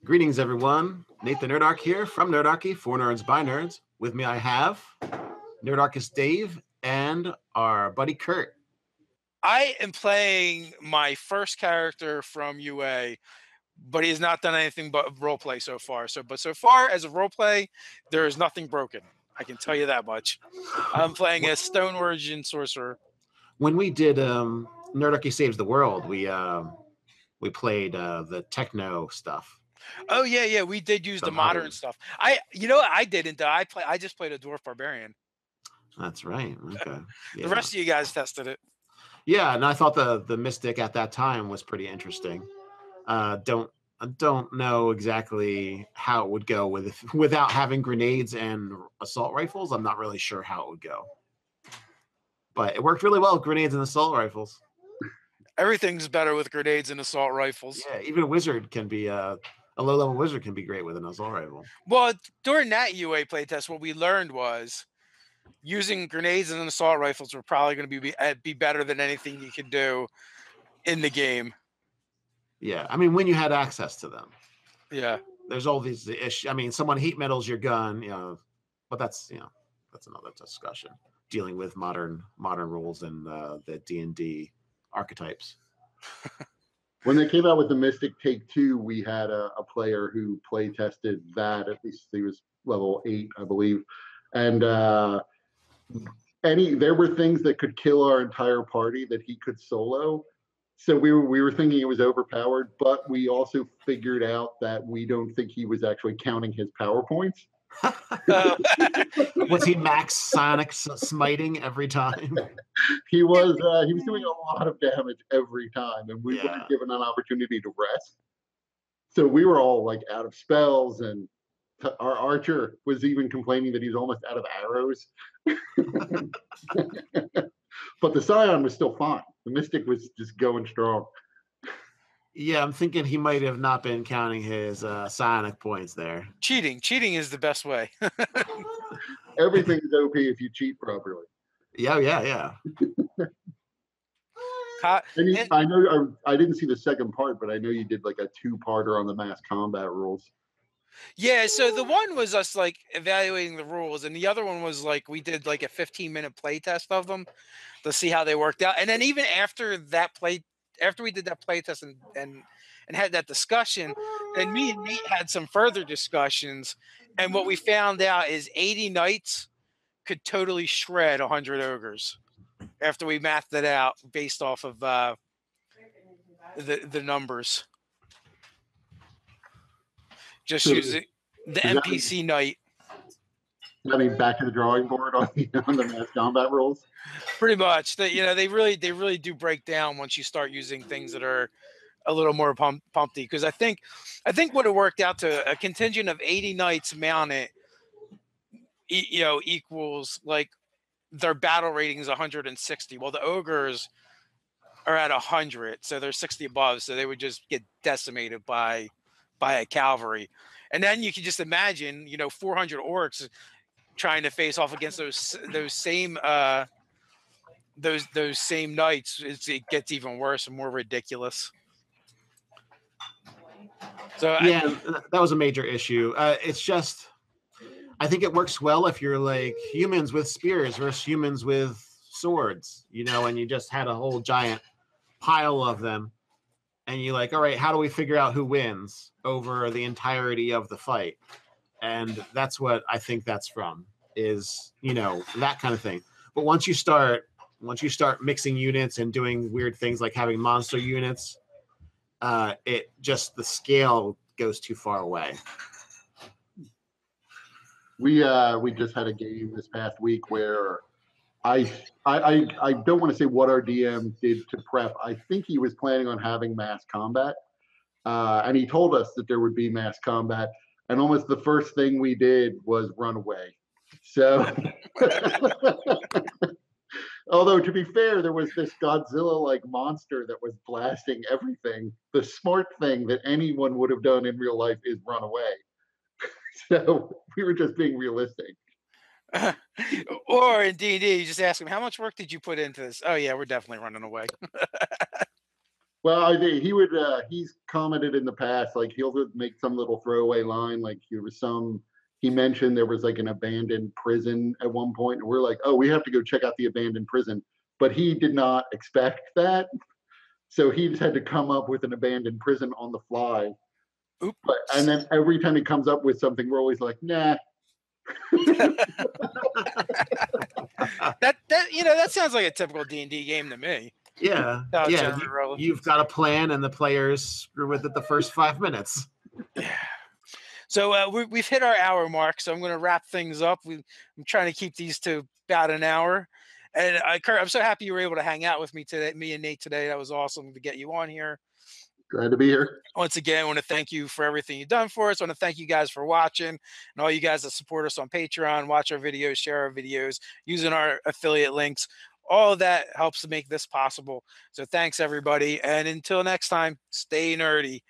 Greetings, everyone. Nathan Nerdarchy here from Nerdarchy, for nerds by nerds. With me, I have Nerdarchist Dave and our buddy Kurt. I am playing my first character from UA, but he has not done anything but roleplay so far. But so far as a roleplay, there is nothing broken. I can tell you that much. I'm playing a Stone Origin sorcerer. When we did Nerdarchy Saves the World, we played the techno stuff. Oh yeah, we did use the modern stuff. I didn't. I just played a dwarf barbarian. That's right. Okay. The Yeah. rest of you guys tested it. Yeah, and I thought the mystic at that time was pretty interesting. Don't know exactly how it would go without having grenades and assault rifles. I'm not really sure how it would go, but it worked really well with grenades and assault rifles. Everything's better with grenades and assault rifles. Yeah, even a wizard can be a low level wizard can be great with an assault rifle. Well, during that UA playtest, what we learned was using grenades and assault rifles were probably going to be better than anything you could do in the game. Yeah, I mean when you had access to them. Yeah, there's all these issues. I mean, someone heat metals your gun, but that's another discussion. Dealing with modern rules and the D&D archetypes. When they came out with the Mystic Take 2, we had a player who play tested that. At least he was level 8, I believe. And there were things that could kill our entire party that he could solo. So we were thinking it was overpowered, but we also figured out that we don't think he was actually counting his power points. Was he max sonic smiting every time? He was doing a lot of damage every time, and we weren't given an opportunity to rest. So we were all like out of spells, and our archer was even complaining that he's almost out of arrows. But the Scion was still fine. The Mystic was just going strong. Yeah, I'm thinking he might have not been counting his psionic points there. Cheating is the best way. Everything is OP if you cheat properly. Yeah. I know I didn't see the second part, but I know you did like a 2-parter on the mass combat rules. Yeah, so the one was us like evaluating the rules, and the other one was like we did like a 15-minute play test of them to see how they worked out. And then even after we did that play test and had that discussion, then me and Nate had some further discussions, and what we found out is 80 knights could totally shred 100 ogres after we mathed it out based off of the numbers. Just using the NPC knight. I mean, back to the drawing board on the mass combat rules. Pretty much. They really do break down once you start using things that are a little more pumpy. Because I think what it worked out to, a contingent of 80 knights mounted, equals like their battle rating is 160. Well, the ogres are at 100, so they're 60 above, so they would just get decimated by a cavalry. And then you can just imagine 400 orcs trying to face off against those same knights. It gets even worse and more ridiculous. So yeah, that was a major issue. It's just, I think it works well if you're like humans with spears versus humans with swords, and you just had a whole giant pile of them. And you're like, all right, how do we figure out who wins over the entirety of the fight? And that's what I think that's from, is, that kind of thing. But once you start mixing units and doing weird things like having monster units, the scale goes too far away. We just had a game this past week where I don't want to say what our DM did to prep. I think he was planning on having mass combat, and he told us that there would be mass combat. And almost the first thing we did was run away. So, although to be fair, there was this Godzilla-like monster that was blasting everything. The smart thing that anyone would have done in real life is run away. So we were just being realistic. Or in D&D, you just ask them, how much work did you put into this? Oh yeah, we're definitely running away. Well, I think he would. He's commented in the past, like he'll make some little throwaway line, like there was some. He mentioned there was like an abandoned prison at one point, and we're like, "Oh, we have to go check out the abandoned prison." But he did not expect that, so he just had to come up with an abandoned prison on the fly. Oops. And then every time he comes up with something, we're always like, "Nah." That sounds like a typical D&D game to me. Yeah, yeah. You've got a plan, and the players screw with it the first 5 minutes. Yeah. So we've hit our hour mark, so I'm going to wrap things up. I'm trying to keep these to about an hour. And Kurt, I'm so happy you were able to hang out with me today, me and Nate today. That was awesome to get you on here. Glad to be here. Once again, I want to thank you for everything you've done for us. I want to thank you guys for watching, and all you guys that support us on Patreon, watch our videos, share our videos, using our affiliate links. All of that helps to make this possible. So thanks, everybody. And until next time, stay nerdy.